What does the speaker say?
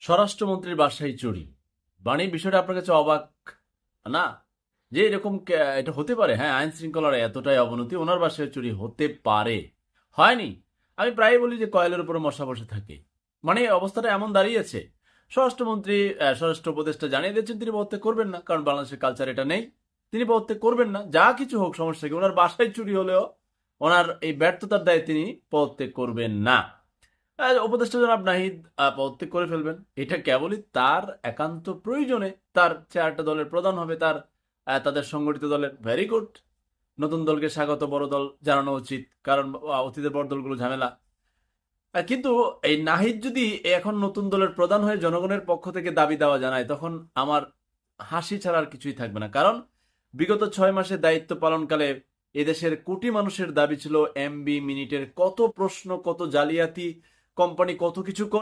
স্বরাষ্ট্রমন্ত্রীর বাসায় চুরি মানে বিষয়টা আপনার কাছে অবাক না? যে এরকম এটা হতে পারে? হ্যাঁ, আইন শৃঙ্খলার এতটাই অবনতি, ওনার বাসায় চুরি হতে পারে। হয়নি? আমি প্রায় বলি যে কয়েলের উপরে মশা বসে থাকে। মানে অবস্থাটা এমন দাঁড়িয়েছে, স্বরাষ্ট্রমন্ত্রী স্বরাষ্ট্র উপদেষ্টা জানিয়ে দিয়েছেন তিনি পদত্যাগ করবেন না, কারণ বাংলাদেশের কালচার এটা নেই। তিনি পদত্যাগ করবেন না, যা কিছু হোক সমস্যা কি, ওনার বাসায় চুরি হলেও ওনার এই ব্যর্থতার দায়ে তিনি পদত্যাগ করবেন না। উপদেষ্টা জনাব নাহিদ পদত্যাগ করে ফেলবেন, এটা কেবলই তার একান্ত প্রয়োজনে। তার চেয়ারটা দলের প্রধান হবে, তাদের সংগঠিত দলের। ভেরি গুড, নতুন দলকে স্বাগত, বড় দল জানানো উচিত, কারণ অতীতের বড় দলগুলো ঝামেলা। কিন্তু এই নাহিদ যদি এখন নতুন দলের প্রধান হয়ে জনগণের পক্ষ থেকে দাবি দেওয়া জানায়, তখন আমার হাসি ছাড়া আর কিছুই থাকবে না। কারণ বিগত 6 মাসে দায়িত্ব পালনকালে এদেশের কোটি মানুষের দাবি ছিল MB মিনিটের কত প্রশ্ন, কত জালিয়াতি, কোম্পানি কত কিছু করে